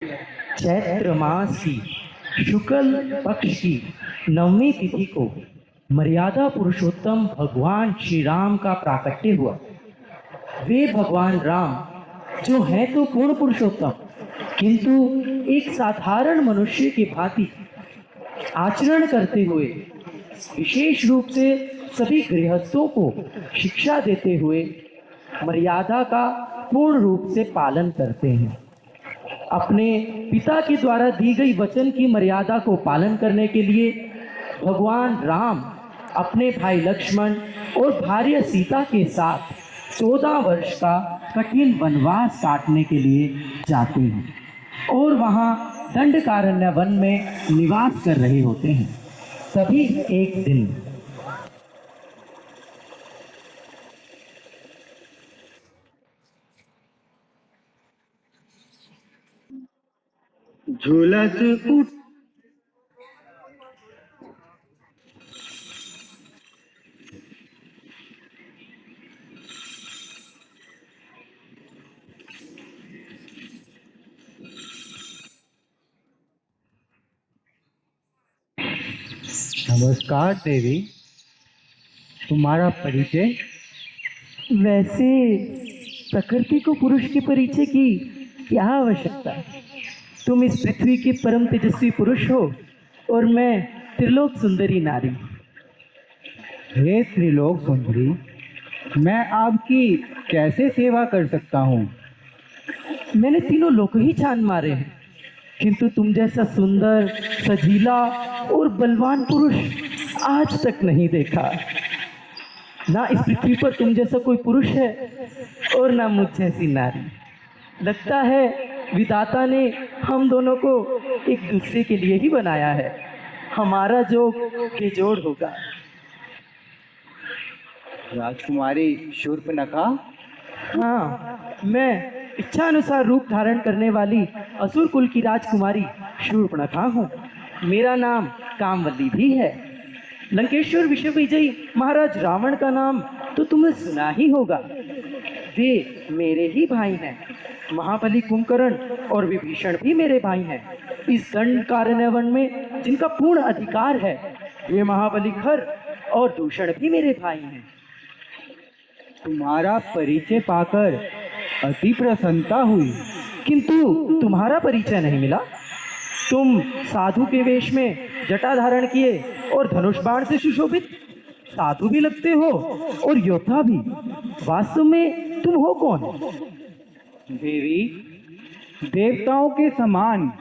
चैत्र मास की शुक्ल पक्ष की नवमी तिथि को मर्यादा पुरुषोत्तम भगवान श्री राम का प्राकट्य हुआ। वे भगवान राम जो हैं तो पूर्ण पुरुषोत्तम, किंतु एक साधारण मनुष्य की भांति आचरण करते हुए विशेष रूप से सभी गृहस्थों को शिक्षा देते हुए मर्यादा का पूर्ण रूप से पालन करते हैं। अपने पिता के द्वारा दी गई वचन की मर्यादा को पालन करने के लिए भगवान राम अपने भाई लक्ष्मण और भार्या सीता के साथ 14 वर्ष का कठिन वनवास काटने के लिए जाते हैं और वहां दंडकारण्य वन में निवास कर रहे होते हैं। तभी एक दिन झुलस उठ नमस्कार देवी, तुम्हारा परिचय? वैसे प्रकृति को पुरुष के परिचय की क्या आवश्यकता? तुम इस पृथ्वी के परम तेजस्वी पुरुष हो और मैं त्रिलोक सुंदरी नारी। हे त्रिलोक सुंदरी, मैं आपकी कैसे सेवा कर सकता हूँ? मैंने तीनों लोक ही छान मारे हैं, किंतु तुम जैसा सुंदर, सजीला और बलवान पुरुष आज तक नहीं देखा। ना इस पृथ्वी पर तुम जैसा कोई पुरुष है और ना मुझ जैसी नारी। लगता है विधाता ने हम दोनों को एक दूसरे के लिए ही बनाया है। हमारा जो बेजोड़ होगा। राजकुमारी शूर्पणखा? हाँ, मैं इच्छा अनुसार रूप धारण करने वाली असुर कुल की राजकुमारी शूर्पणखा हूँ। मेरा नाम कामवल्ली भी है। लंकेश्वर विश्व विजयी महाराज रावण का नाम तो तुमने सुना ही होगा। वे मेरे ही भाई हैं। महाबली कुंभकर्ण और विभीषण भी मेरे भाई हैं। इस दंडकारण्य वन में जिनका पूर्ण अधिकार है, वे महाबली खर और दूषण भी मेरे भाई हैं। तुम्हारा परिचय पाकर अति प्रसन्नता हुई, किंतु तुम्हारा परिचय नहीं मिला। तुम साधु के वेश में जटा धारण किए और धनुष बाण से सुशोभित साधु भी लगते हो और योद्धा भी। वास्तव में तुम हो कौन? देवी, देवताओं के समान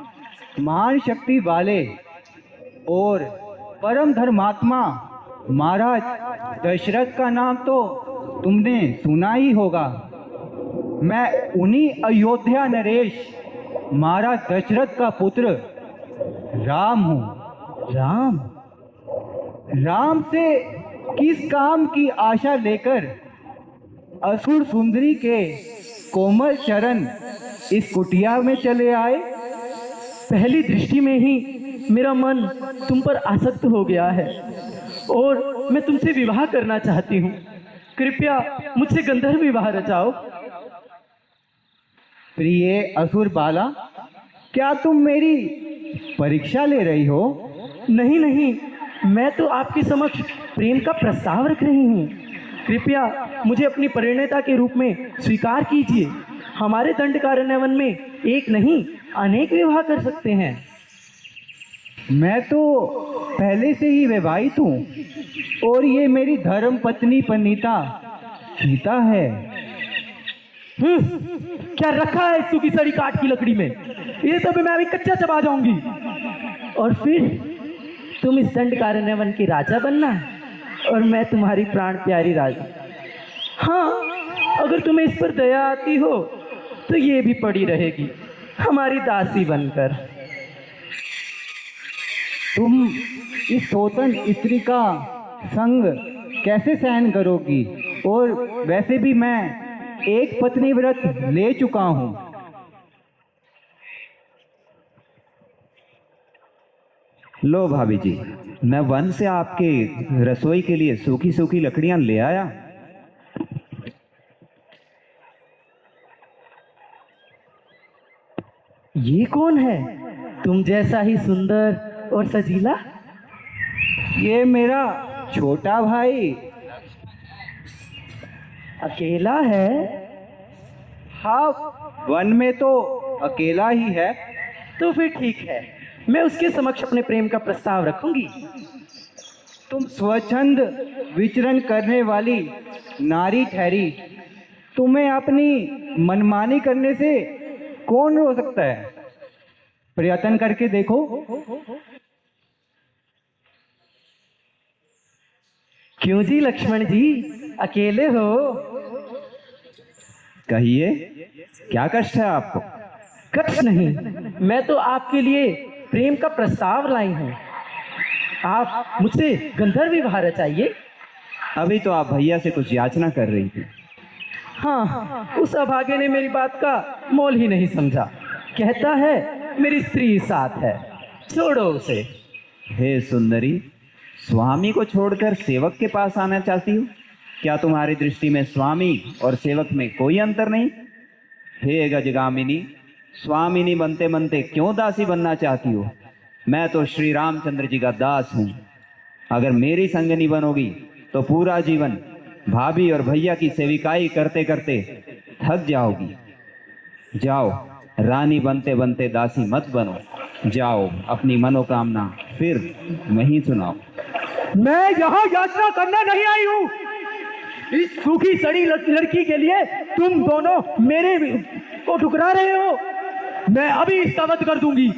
महान शक्ति वाले और परम धर्मात्मा महाराज दशरथ का नाम तो तुमने सुना ही होगा। मैं उन्हीं अयोध्या नरेश महाराज दशरथ का पुत्र राम हूँ। राम से किस काम की आशा लेकर असुर सुंदरी के कोमल चरण इस कुटिया में चले आए? पहली दृष्टि में ही मेरा मन तुम पर आसक्त हो गया है और मैं तुमसे विवाह करना चाहती हूँ। कृपया मुझसे गंधर्व विवाह रचाओ। प्रिय असुर बाला, क्या तुम मेरी परीक्षा ले रही हो? नहीं नहीं, मैं तो आपके समक्ष प्रेम का प्रस्ताव रख रही हूँ। कृपया मुझे अपनी परिणीता के रूप में स्वीकार कीजिए। हमारे दंडकारण्य वन में एक नहीं अनेक विवाह कर सकते हैं। मैं तो पहले से ही विवाहित हूँ और ये मेरी धर्म पत्नी पनीता सीता है। क्या रखा है सूखी सड़ी काठ की लकड़ी में? ये सब मैं अभी कच्चा चबा जाऊंगी। और फिर तुम इस दंडकारण्य वन के राजा बनना और मैं तुम्हारी प्राण प्यारी राजा। हाँ, अगर तुम्हें इस पर दया आती हो तो ये भी पड़ी रहेगी हमारी दासी बनकर। तुम इस सोतन स्त्री का संग कैसे सहन करोगी? और वैसे भी मैं एक पत्नी व्रत ले चुका हूँ। लो भाभी जी, मैं वन से आपके रसोई के लिए सूखी सूखी लकड़ियां ले आया। ये कौन है तुम जैसा ही सुंदर और सजीला? ये मेरा छोटा भाई। अकेला है? हाँ, वन में तो अकेला ही है। तो फिर ठीक है, मैं उसके समक्ष अपने प्रेम का प्रस्ताव रखूंगी। तुम स्वच्छंद विचरण करने वाली नारी ठहरी, तुम्हें अपनी मनमानी करने से कौन रोक सकता है? प्रयत्न करके देखो। क्यों जी लक्ष्मण जी, अकेले हो? कहिए, क्या कष्ट है आपको? कष्ट नहीं, मैं तो आपके लिए प्रेम का प्रस्ताव लाई हूँ। आप मुझसे गंधर्व विवाह रचाइए। अभी तो आप भैया से कुछ याचना कर रही थी। हाँ, उस अभागे ने मेरी बात का मोल ही नहीं समझा। कहता है मेरी स्त्री साथ है, छोड़ो उसे। हे सुंदरी, स्वामी को छोड़कर सेवक के पास आना चाहती हो? क्या तुम्हारी दृष्टि में स्वामी और सेवक में कोई अंतर नहीं? हे गजगामिनी, स्वामिनी बनते बनते क्यों दासी बनना चाहती हो? मैं तो श्री रामचंद्र जी का दास हूँ। अगर मेरी संगनी बनोगी तो पूरा जीवन भाभी और भैया की सेविकाई करते करते थक जाओगी। जाओ, रानी बनते बनते दासी मत बनो। जाओ, अपनी मनोकामना फिर वहीं सुनाओ। मैं यहाँ याचना करना नहीं आई हूँ। इस सूखी सड़ी लड़की के लिए तुम दोनों मेरे को ठुकरा रहे हो। मैं अभी इसका वध कर दूंगी।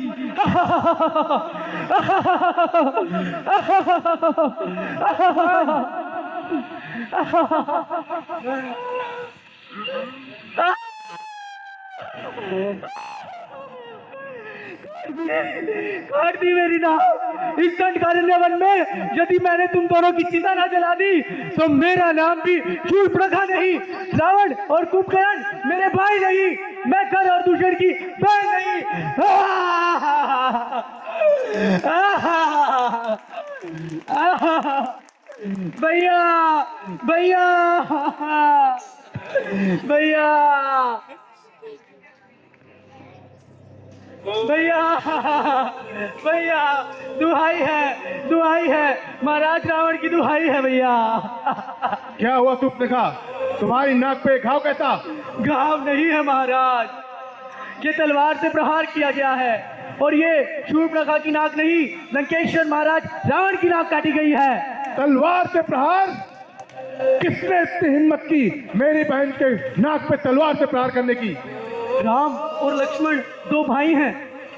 काट दी मेरी नाव। इस दंडकारण्य वन में यदि मैंने तुम दोनों की चिता ना जला दी तो मेरा नाम भी शूर्पणखा नहीं, रावण और कुंभकर्ण मेरे भाई नहीं, मैं कर और दूषण की बहन नहीं। भैया भैया भैया भैया भैया, दुहाई है महाराज, रावण की दुहाई है भैया। क्या हुआ शूर्पणखा? तुम्हारी नाक पे घाव कैसा? घाव नहीं है महाराज, ये तलवार से प्रहार किया गया है और ये शूर्पणखा की नाक नहीं, लंकेश्वर महाराज रावण की नाक काटी गई है। तलवार से प्रहार? किसने इतनी हिम्मत की मेरी बहन के नाक पे तलवार से प्रहार करने की? राम और लक्ष्मण दो भाई हैं,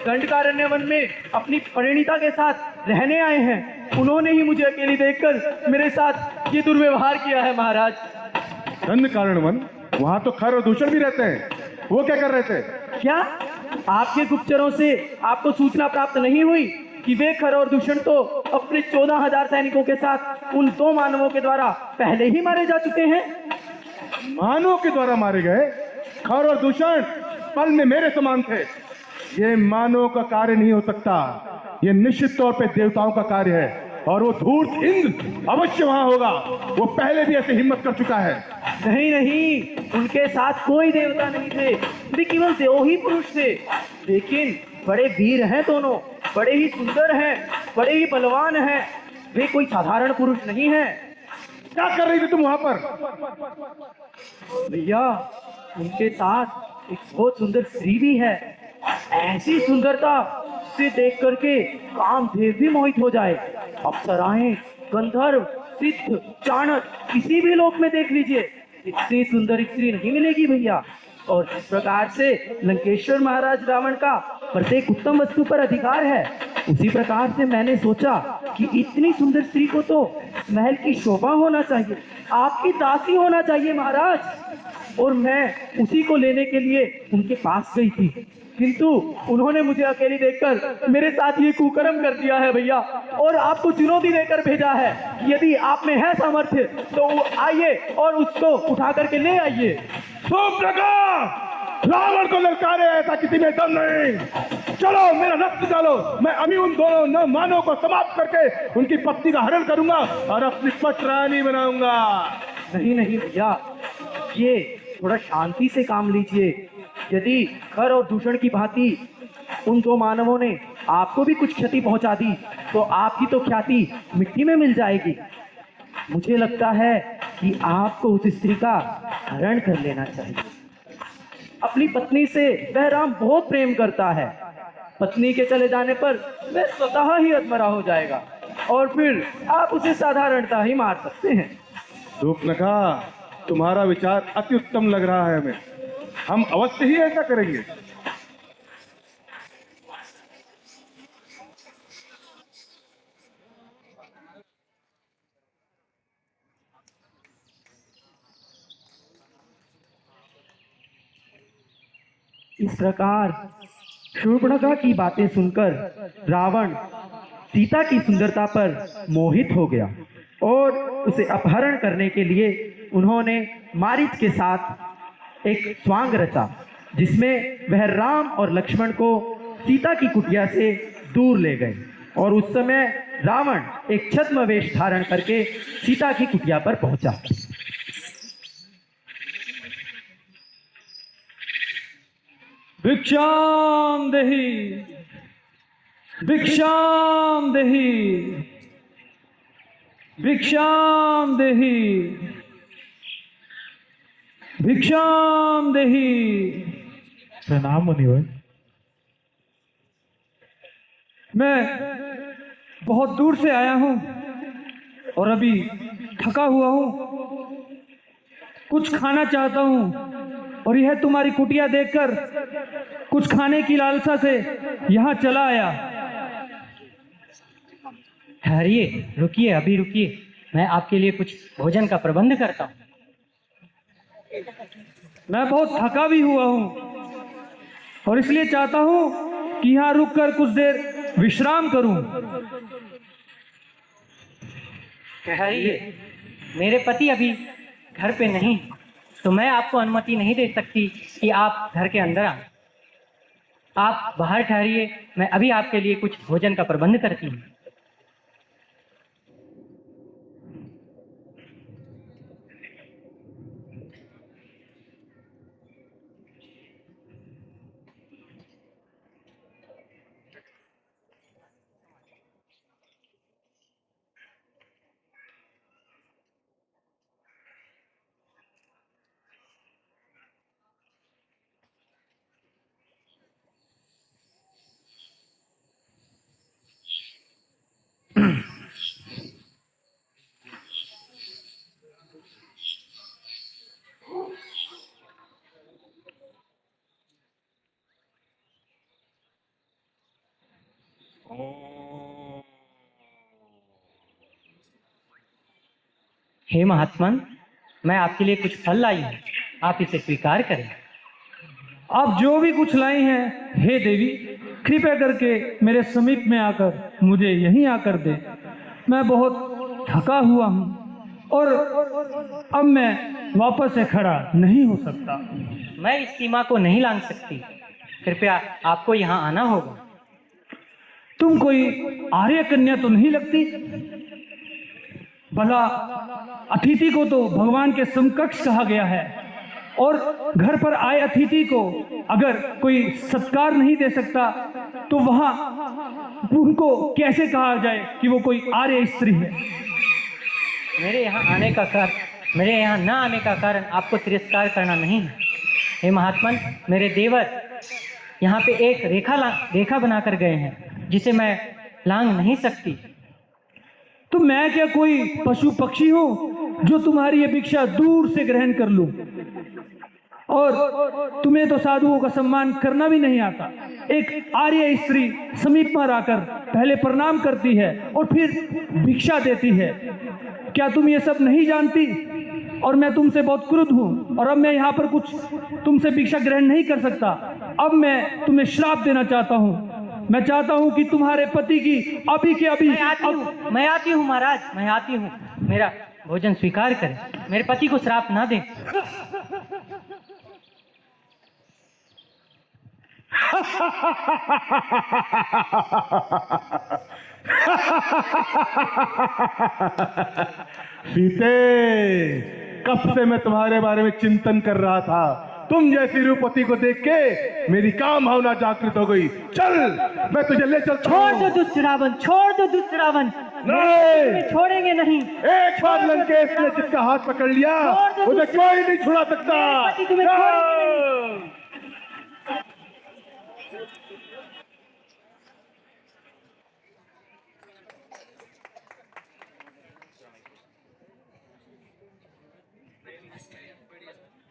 दंडकारण्य वन में अपनी परिणीता के साथ रहने आए हैं। उन्होंने ही मुझे अकेली देखकर मेरे साथ ये दुर्व्यवहार किया है महाराज। दंडकारण्य वन? वहां तो खर और दूषण भी रहते हैं, वो क्या कर रहे थे? क्या आपके गुप्तचरों से आपको सूचना प्राप्त नहीं हुई कि वे खर और दूषण तो अपने 14,000 सैनिकों के साथ उन दो मानवों के द्वारा पहले ही मारे जा चुके हैं? मानवों के द्वारा मारे गए? खर और दूषण पल में मेरे समान थे। ये मानव का कार्य नहीं हो सकता, ये निश्चित तौर पे देवताओं का कार्य है। और वो धूर्त इंद्र अवश्य वहां होगा, वो पहले भी ऐसे हिम्मत कर चुका है। नहीं, उनके साथ कोई देवता नहीं थे, वे केवल देव ही पुरुष थे। लेकिन बड़े वीर हैं दोनों, बड़े ही सुंदर हैं, बड़े ही बलवान हैं, वे कोई साधारण पुरुष नहीं है। क्या कर रही थी तुम वहां पर? भैया, उनके साथ एक बहुत सुंदर स्त्री भी है। ऐसी सुंदरता से देख करके कामदेव भी मोहित हो जाए। अप्सराएं, गंधर्व, सिद्ध, चाणक किसी भी लोक में देख लीजिए, इतनी सुंदर स्त्री नहीं मिलेगी भैया। और जिस प्रकार से लंकेश्वर महाराज रावण का प्रत्येक उत्तम वस्तु पर अधिकार है, उसी प्रकार से मैंने सोचा कि इतनी सुंदर स्त्री को तो महल की शोभा होना चाहिए, आपकी दासी होना चाहिए महाराज। और मैं उसी को लेने के लिए उनके पास गई थी, किंतु उन्होंने मुझे अकेली देखकर मेरे साथ ये कुकर्म कर दिया है भैया। और आपको चुनौती देकर भेजा है कि यदि आप में है सामर्थ्य तो आइए और उसको उठा करके ले आइए। रावण को ललकारे, ऐसा किसी में दम नहीं। चलो, मेरा रक्त डालो, मैं अभी उन दोनों न मानव को समाप्त करके उनकी पत्नी का हरण करूंगा और अपनी पट रानी बनाऊंगा। नहीं भैया, ये थोड़ा शांति से काम लीजिए। यदि खर और दूषण की भांति उन दो मानवों ने आपको भी कुछ क्षति पहुंचा दी तो आपकी तो ख्याति मिट्टी में मिल जाएगी। मुझे लगता है कि आपको उस स्त्री का हरण कर लेना चाहिए। अपनी पत्नी से वह राम बहुत प्रेम करता है। पत्नी के चले जाने पर वह स्वतः ही अधमरा हो जाएगा और फिर आप उसे साधारणतः ही मार सकते हैं। रूपनखा, तुम्हारा विचार अति उत्तम लग रहा है हमें। हम अवश्य ही ऐसा करेंगे। इस प्रकार शूर्पणखा की बातें सुनकर रावण सीता की सुंदरता पर मोहित हो गया और उसे अपहरण करने के लिए उन्होंने मारीच के साथ एक स्वांग रचा, जिसमें वह राम और लक्ष्मण को सीता की कुटिया से दूर ले गए। और उस समय रावण एक छद्म वेश धारण करके सीता की कुटिया पर पहुंचा। भिक्षाम देहि, भिक्षाम देहि, भिक्षाम देहि, भिक्षाम देहि। प्रणाम मुनिवर। मैं बहुत दूर से आया हूँ और अभी थका हुआ हूँ, कुछ खाना चाहता हूँ और यह तुम्हारी कुटिया देखकर कुछ खाने की लालसा से यहाँ चला आया। ठहरिए, रुकिए, अभी रुकिए, मैं आपके लिए कुछ भोजन का प्रबंध करता हूँ। मैं बहुत थका भी हुआ हूँ और इसलिए चाहता हूँ कि यहाँ रुककर कुछ देर विश्राम करूँ। ठहरिए, मेरे पति अभी घर पे नहीं, तो मैं आपको अनुमति नहीं दे सकती कि आप घर के अंदर आएं। आप बाहर ठहरिए, मैं अभी आपके लिए कुछ भोजन का प्रबंध करती हूँ। हे महात्मन, मैं आपके लिए कुछ फल लाई हूँ, आप इसे स्वीकार करें। आप जो भी कुछ लाई हैं, हे देवी, कृपया करके मेरे समीप में आकर मुझे यहीं आकर दे। मैं बहुत थका हुआ हूँ और अब मैं वापस से खड़ा नहीं हो सकता। मैं इस सीमा को नहीं लांघ सकती, कृपया आपको यहाँ आना होगा। तुम कोई आर्य कन्या तो नहीं लगती? भला अतिथि को तो भगवान के समकक्ष कहा गया है और घर पर आए अतिथि को अगर कोई सत्कार नहीं दे सकता तो वहां उनको कैसे कहा जाए कि वो कोई आर्य स्त्री है? मेरे यहाँ न आने का कारण आपको तिरस्कार करना नहीं है। हे महात्मन, मेरे देवर यहाँ पे एक रेखा बनाकर गए हैं जिसे मैं लांघ नहीं सकती। तो मैं क्या कोई पशु पक्षी हूं जो तुम्हारी ये भिक्षा दूर से ग्रहण कर लूं? और तुम्हें तो साधुओं का सम्मान करना भी नहीं आता। एक आर्य स्त्री समीप में आकर पहले प्रणाम करती है और फिर भिक्षा देती है। क्या तुम ये सब नहीं जानती? और मैं तुमसे बहुत क्रुद्ध हूं और अब मैं यहाँ पर कुछ तुमसे भिक्षा ग्रहण नहीं कर सकता। अब मैं तुम्हें श्राप देना चाहता हूँ। मैं चाहता हूँ कि तुम्हारे पति की अभी के अभी मैं आती हूँ महाराज, मैं आती हूँ। मेरा भोजन स्वीकार करें, मेरे पति को श्राप ना दें। सीते, कब से मैं तुम्हारे बारे में चिंतन कर रहा था। तुम जैसी रूपवती को देख के मेरी काम भावना जागृत हो गई। चल, मैं तुझे ले चलता छोड़ हूं। दो दुष्ट रावण, छोड़ दो दुष्ट रावण, नहीं। तुम्हें छोड़ेंगे नहीं। एक बार लंकेश ने जिसका हाथ पकड़ लिया उसे कोई नहीं छुड़ा सकता। मेरे पति तुम्हें छोड़ेंगे नहीं।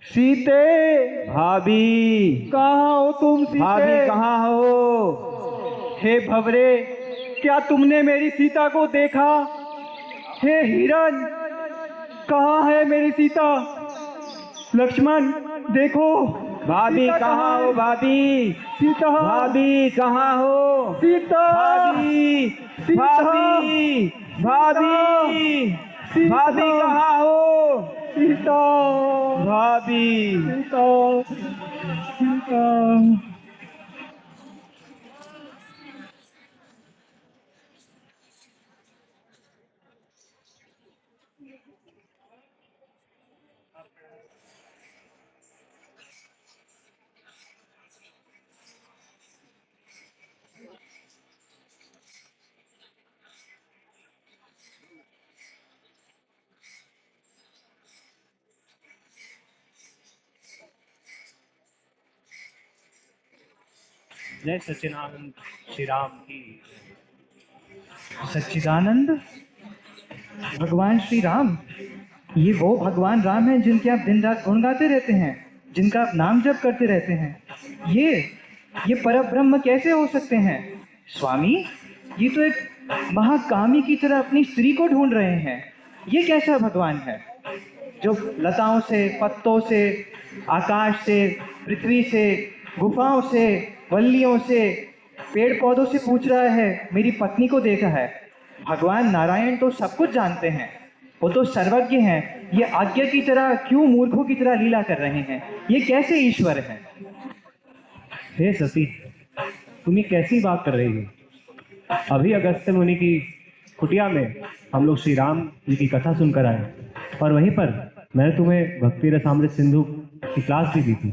सीते, भाभी, कहाँ हो तुम भाभी सीते? कहाँ हो? हे भवरे, क्या तुमने मेरी सीता को देखा? हे हिरण, कहाँ है मेरी सीता? लक्ष्मण, देखो भाभी सीता कहाँ हो? है? भाभी, सीता, भाभी कहाँ हो? सीता, भाभी, सीता, भाभी, भाभी, सीता, भाभी कहाँ हो? सीता, भाभी, सीता, सीता। जय सच्चिदानंद श्री राम की। सच्चिदानंद भगवान श्री राम, ये वो भगवान राम हैं जिनके आप दिन रात गुण गाते रहते हैं, जिनका आप नाम जप करते रहते हैं। ये परब्रह्म कैसे हो सकते हैं? स्वामी, ये तो एक महाकामी की तरह अपनी स्त्री को ढूंढ रहे हैं। ये कैसा भगवान है जो लताओं से, पत्तों से, आकाश से, पृथ्वी से, गुफाओं से, वल्लियों से, पेड़ पौधों से पूछ रहा है मेरी पत्नी को देखा है? भगवान नारायण तो सब कुछ जानते हैं, वो तो सर्वज्ञ हैं। ये आज्ञा की तरह क्यों मूर्खों की तरह लीला कर रहे हैं? ये कैसे ईश्वर है? हे सती, तुम ये कैसी बात कर रही हो? अभी अगस्त्य मुनि की कुटिया में हम लोग श्री राम जी की कथा सुनकर आए, और वहीं पर मैंने तुम्हें भक्ति रसामृत सिंधु की क्लास भी दी थी।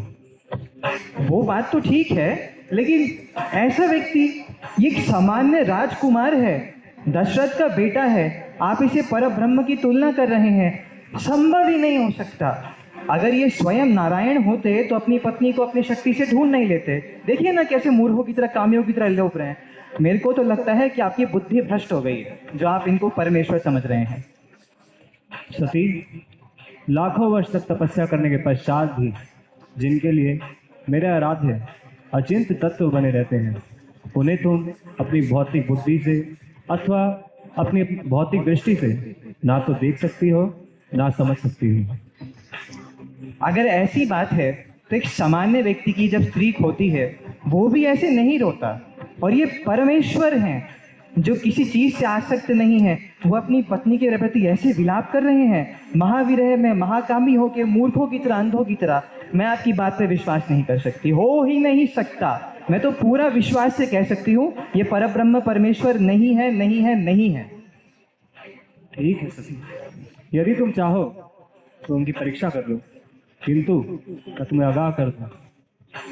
वो बात तो ठीक है, लेकिन ऐसा व्यक्ति, ये एक सामान्य राजकुमार है, दशरथ का बेटा है, आप इसे परब्रह्म की तुलना कर रहे हैं। संभव ही नहीं हो सकता। अगर ये स्वयं नारायण होते तो अपनी पत्नी को अपनी शक्ति से ढूंढ नहीं लेते। देखिए ना कैसे मूर्खों की तरह, कामियों की तरह लोप रहे हैं। मेरे को तो लगता है कि आपकी बुद्धि भ्रष्ट हो गई है, जो आप इनको परमेश्वर समझ रहे हैं। सती, लाखों वर्ष तक तपस्या करने के पश्चात भी जिनके लिए मेरे आराध्य अचिंत्य तत्व बने रहते हैं, उन्हें तुम अपनी भौतिक बुद्धि से अथवा अपनी भौतिक दृष्टि से ना तो देख सकती हो, ना समझ सकती हो। अगर ऐसी बात है तो एक सामान्य व्यक्ति की जब स्त्री होती है वो भी ऐसे नहीं रोता। और ये परमेश्वर हैं जो किसी चीज से आसक्त नहीं है, वो अपनी पत्नी के प्रति ऐसे विलाप कर रहे हैं, महाविरह में महाकामी होके, मूर्खों की तरह, अंधों की तरह। मैं आपकी बात पे विश्वास नहीं कर सकती, हो ही नहीं सकता। मैं तो पूरा विश्वास से कह सकती हूँ ये परब्रह्म परमेश्वर नहीं है, नहीं है, नहीं है। ठीक है सती, यदि तुम चाहो तो उनकी परीक्षा कर लो, किंतु मैं तुम्हें आगाह कर दूं,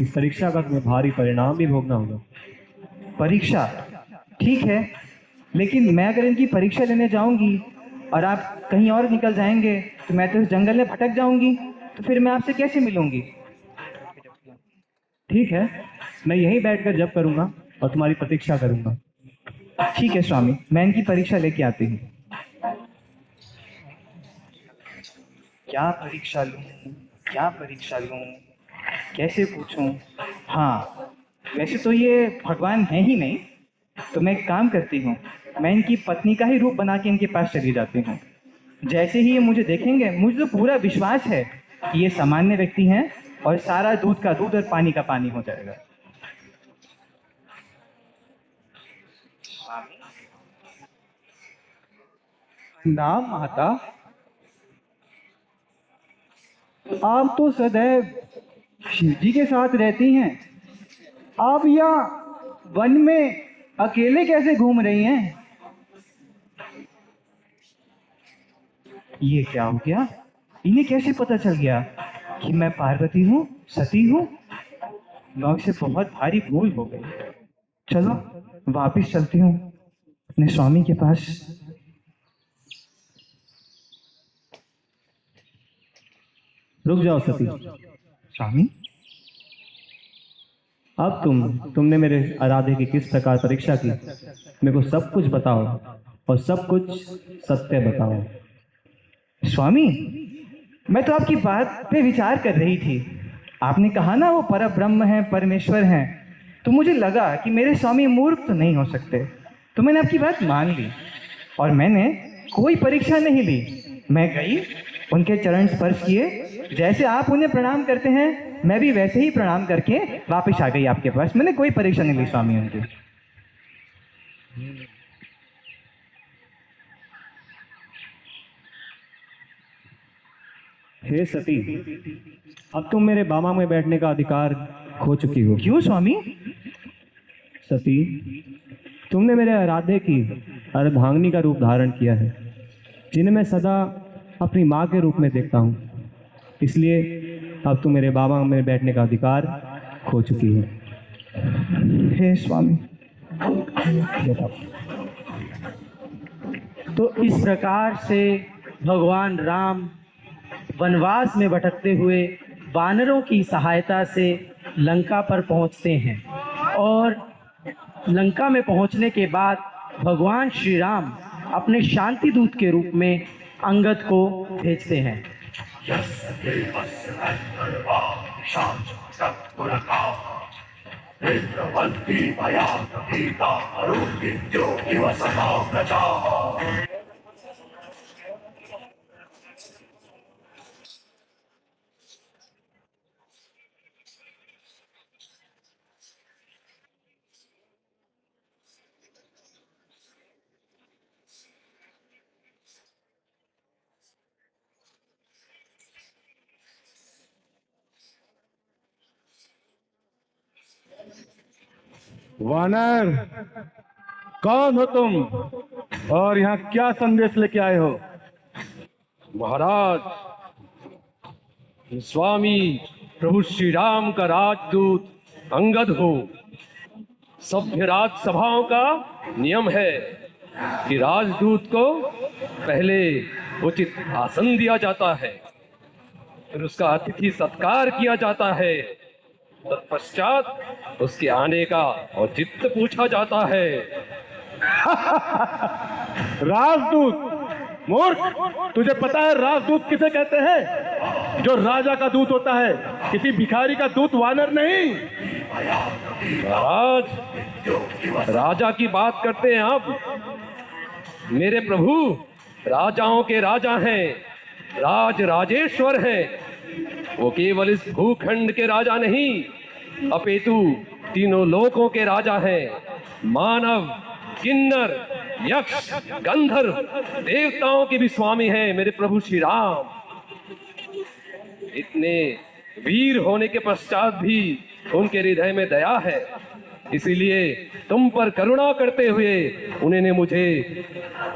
इस परीक्षा का तुम्हें भारी परिणाम भी भोगना होगा। परीक्षा ठीक है, लेकिन मैं अगर इनकी परीक्षा लेने जाऊंगी और आप कहीं और निकल जाएंगे तो मैं तो इस जंगल में भटक जाऊंगी, तो फिर मैं आपसे कैसे मिलूंगी? ठीक है, मैं यहीं बैठकर जप करूंगा और तुम्हारी प्रतीक्षा करूंगा। ठीक है स्वामी, मैं इनकी परीक्षा लेके आती हूँ। क्या परीक्षा लूं, क्या परीक्षा लूं, कैसे पूछूं? हाँ, वैसे तो ये भगवान है ही नहीं, तो मैं एक काम करती हूँ, मैं इनकी पत्नी का ही रूप बना के इनके पास चली जाती हूँ। जैसे ही ये मुझे देखेंगे, मुझे तो पूरा विश्वास है कि ये सामान्य व्यक्ति हैं और सारा दूध का दूध और पानी का पानी हो जाएगा। नाम माता, आप तो सदैव शिव जी के साथ रहती हैं, आप यहाँ वन में अकेले कैसे घूम रही हैं? ये क्या हो गया? इन्हें कैसे पता चल गया कि मैं पार्वती हूँ, सती हूँ। मुझसे बहुत भारी भूल हो गई। चलो वापिस चलती हूँ अपने स्वामी के पास। रुक जाओ सती। स्वामी, अब तुमने मेरे आराध्य की किस प्रकार परीक्षा की, मेरे को सब कुछ बताओ और सब कुछ सत्य बताओ। स्वामी, मैं तो आपकी बात पे विचार कर रही थी। आपने कहा ना वो परब्रह्म है, परमेश्वर हैं, तो मुझे लगा कि मेरे स्वामी मूर्ख तो नहीं हो सकते, तो मैंने आपकी बात मान ली और मैंने कोई परीक्षा नहीं ली। मैं गई, उनके चरण स्पर्श किए, जैसे आप उन्हें प्रणाम करते हैं मैं भी वैसे ही प्रणाम करके वापस आ गई आपके पास। मैंने कोई परीक्षा नहीं ली स्वामी उनकी। हे सती, अब तुम मेरे बामा में बैठने का अधिकार खो चुकी हो। क्यों स्वामी? सती, तुमने मेरे आराध्य की अर्धांगिनी का रूप धारण किया है, जिन्हें मैं सदा अपनी माँ के रूप में देखता हूँ। इसलिए अब तुम मेरे बाबा में बैठने का अधिकार खो चुकी हो। हे स्वामी। तो इस प्रकार से भगवान राम वनवास में भटकते हुए वानरों की सहायता से लंका पर पहुंचते हैं और लंका में पहुंचने के बाद भगवान श्री राम अपने शांति दूत के रूप में अंगद को भेजते हैं। वानर, कौन हो तुम और यहाँ क्या संदेश लेके आए हो? महाराज, स्वामी प्रभु श्री राम का राजदूत अंगद हो। सभ्य राजसभाओं का नियम है कि राजदूत को पहले उचित आसन दिया जाता है, फिर उसका अतिथि सत्कार किया जाता है, तत्पश्चात उसके आने का औचित्य पूछा जाता है। राजदूत मूर्ख, तुझे पता है राजदूत किसे कहते हैं? जो राजा का दूत होता है, किसी भिखारी का दूत वानर नहीं। महाराज, राजा की बात करते हैं आप। मेरे प्रभु राजाओं के राजा हैं, राज राजेश्वर हैं। वो केवल इस भूखंड के राजा नहीं, अपितु तीनों लोकों के राजा हैं। मानव, किन्नर, यक्ष, गंधर्व, देवताओं के भी स्वामी हैं मेरे प्रभु श्री राम। इतने वीर होने के पश्चात भी उनके हृदय में दया है, इसीलिए तुम पर करुणा करते हुए उन्होंने मुझे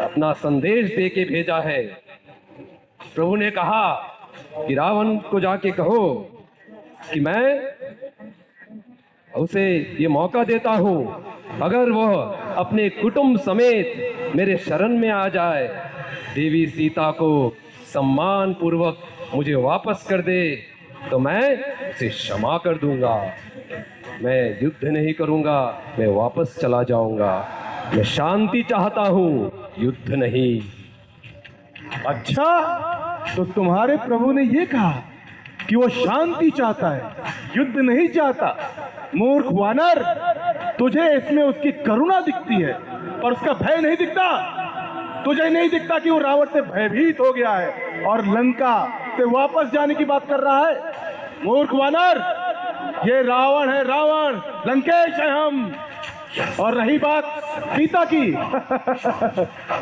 अपना संदेश दे के भेजा है। प्रभु ने कहा कि रावण को जाके कहो कि मैं उसे ये मौका देता हूँ, अगर वह अपने कुटुंब समेत मेरे शरण में आ जाए, देवी सीता को सम्मान पूर्वक मुझे वापस कर दे, तो मैं उसे क्षमा कर दूंगा। मैं युद्ध नहीं करूंगा, मैं वापस चला जाऊंगा। मैं शांति चाहता हूँ, युद्ध नहीं। अच्छा, तो तुम्हारे प्रभु ने ये कहा कि वो शांति चाहता है, युद्ध नहीं चाहता। मूर्ख वानर, तुझे इसमें उसकी करुणा दिखती है और उसका भय नहीं दिखता। तुझे नहीं दिखता कि वो रावण से भयभीत हो गया है और लंका से वापस जाने की बात कर रहा है। मूर्ख वानर, ये रावण है, रावण, लंकेश है हम। और रही बात सीता की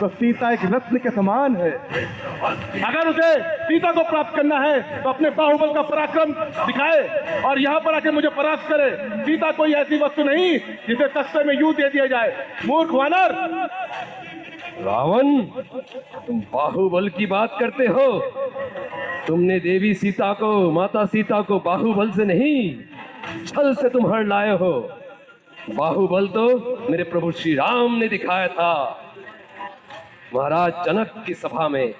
तो सीता एक रत्न के समान है। अगर उसे सीता को प्राप्त करना है तो अपने बाहुबल का पराक्रम दिखाए और यहाँ पर आके मुझे परास्त करे। सीता कोई ऐसी वस्तु नहीं जिसे सस्ते में यूं दे दिया जाए। मूर्ख वानर। रावण, तुम बाहुबल की बात करते हो, तुमने देवी सीता को, माता सीता को बाहुबल से नहीं, छल से तुम हर लाए हो। बाहुबल तो मेरे प्रभु श्री राम ने दिखाया था महाराज जनक की सभा में,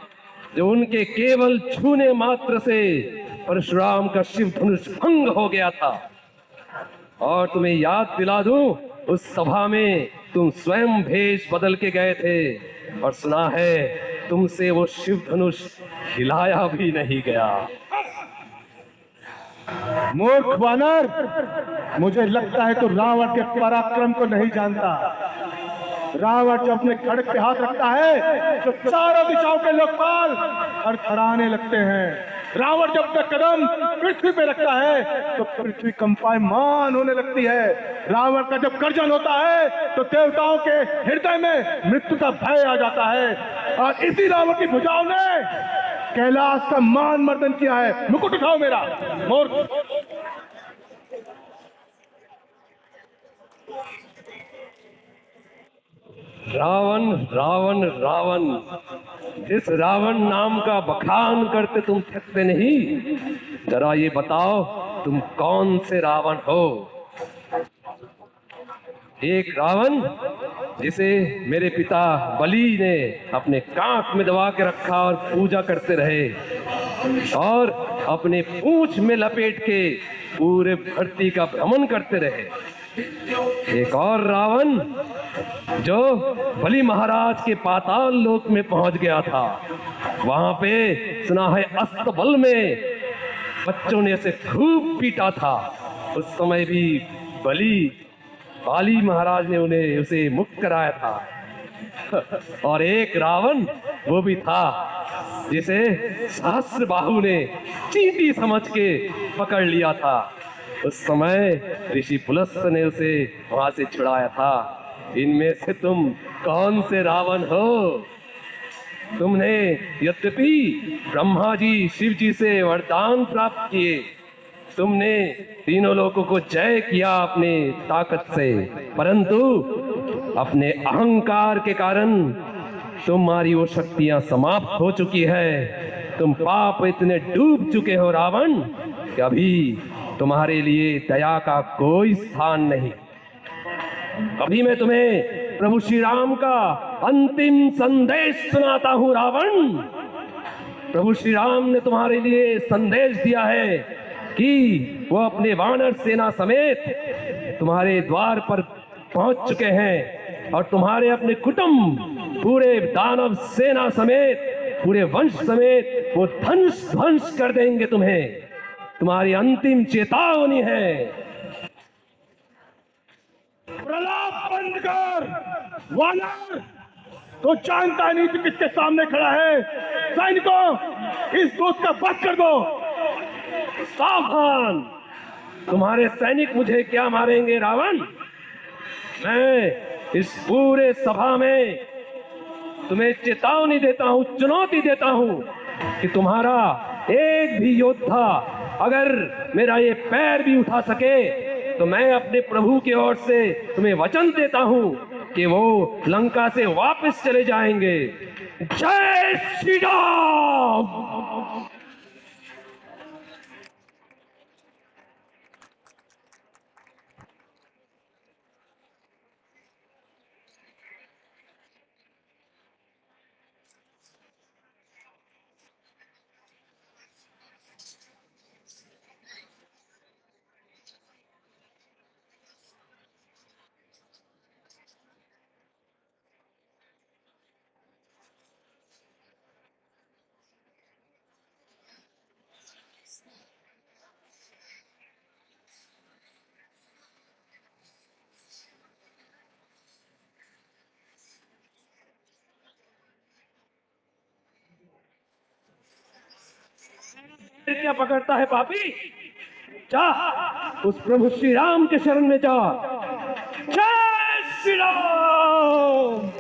जो उनके केवल छूने मात्र से परशुराम का शिव धनुष भंग हो गया था। और तुम्हें याद दिला दूं, उस सभा में तुम स्वयं भेष बदल के गए थे और सुना है तुमसे वो शिव धनुष हिलाया भी नहीं गया। मूर्ख वानर, मुझे लगता है तो रावण के पराक्रम को नहीं जानता। रावण जब अपने खड़ग पे हाथ रखता है तो चारों दिशाओं के लोकपाल थरथराने लगते हैं। रावण जब अपना कदम पृथ्वी पे रखता है तो पृथ्वी कंपायमान होने लगती है। रावण का जब गर्जन होता है तो देवताओं के हृदय में मृत्यु का भय आ जाता है। और इसी रावण की भुजाओं ने कैलाश का मान मर्दन किया है। मुकुट उठाओ मेरा। मूर्ख। रावण रावण रावण, जिस रावण नाम का बखान करते तुम थकते नहीं। जरा ये बताओ तुम कौन से रावण हो? एक रावण जिसे मेरे पिता बलि ने अपने कांख में दबा के रखा और पूजा करते रहे और अपने पूंछ में लपेट के पूरे धरती का भ्रमण करते रहे। एक और रावण जो बलि महाराज के पाताल लोक में पहुंच गया था। वहां पे सुना है अस्तबल में बच्चों ने उसे खूब पीटा था। उस समय भी बाली महाराज ने उसे मुक्त कराया था। और एक रावण वो भी था जिसे सहस्र बाहु ने चींटी समझ के पकड़ लिया था। उस समय ऋषि पुलस्त ने उसे वहां से छुड़ाया था। इनमें से तुम कौन से रावण हो? तुमने यद्यपि ब्रह्मा जी शिव जी से वरदान प्राप्त किए, तुमने तीनों लोगों को जय किया अपने ताकत से, परंतु अपने अहंकार के कारण तुम्हारी वो शक्तियां समाप्त हो चुकी है। तुम पाप इतने डूब चुके हो रावण कि अभी तुम्हारे लिए दया का कोई स्थान नहीं। अभी मैं तुम्हें प्रभु श्री राम का अंतिम संदेश सुनाता हूं रावण। प्रभु श्री राम ने तुम्हारे लिए संदेश दिया है कि वो अपने वानर सेना समेत तुम्हारे द्वार पर पहुंच चुके हैं और तुम्हारे अपने कुटुंब, पूरे दानव सेना समेत, पूरे वंश समेत वो ध्वंस कर देंगे तुम्हें। तुम्हारी अंतिम चेतावनी है। प्रलाप बंद कर वानर। तो जानता नहीं कि किसके सामने खड़ा है। सैनिकों, इस दूत का वध कर दो। सावधान, तुम्हारे सैनिक मुझे क्या मारेंगे रावण? मैं इस पूरे सभा में तुम्हें चेतावनी देता हूं, चुनौती देता हूं कि तुम्हारा एक भी योद्धा अगर मेरा ये पैर भी उठा सके तो मैं अपने प्रभु की ओर से तुम्हें वचन देता हूं कि वो लंका से वापस चले जाएंगे। जय श्री राम। क्या पकड़ता है पापी? जा उस प्रभु श्री राम के शरण में जा। जय श्री राम।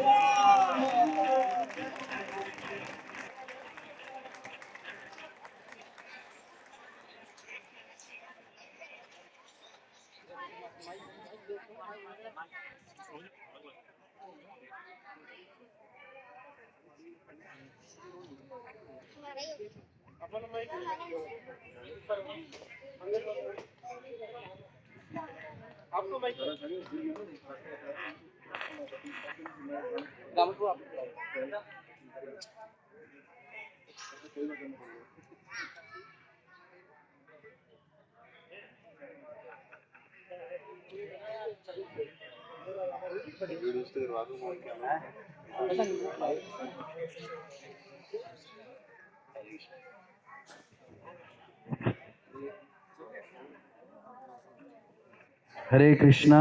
हरे कृष्णा।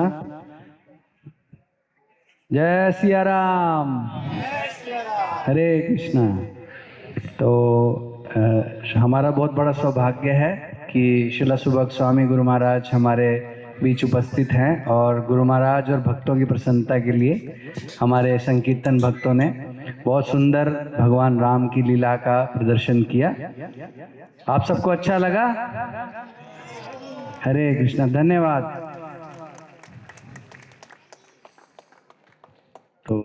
जय सिया राम। हरे कृष्णा। तो हमारा बहुत बड़ा सौभाग्य है कि शिला सुबक स्वामी गुरु महाराज हमारे बीच उपस्थित हैं और गुरु महाराज और भक्तों की प्रसन्नता के लिए हमारे संकीर्तन भक्तों ने बहुत सुंदर भगवान राम की लीला का प्रदर्शन किया। आप सबको अच्छा लगा? हरे कृष्णा। धन्यवाद। तो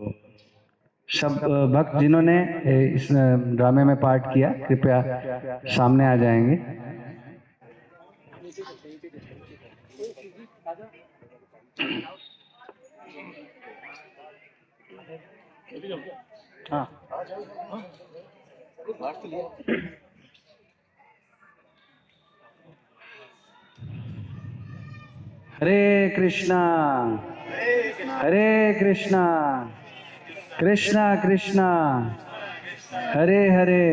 सब भक्त जिन्होंने इस ड्रामे में पार्ट किया कृपया सामने आ जाएंगे। हाँ। हरे कृष्णा। हरे कृष्णा। कृष्णा कृष्णा हरे हरे,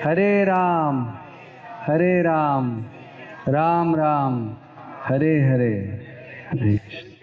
हरे राम राम राम हरे हरे। हरे कृष्ण।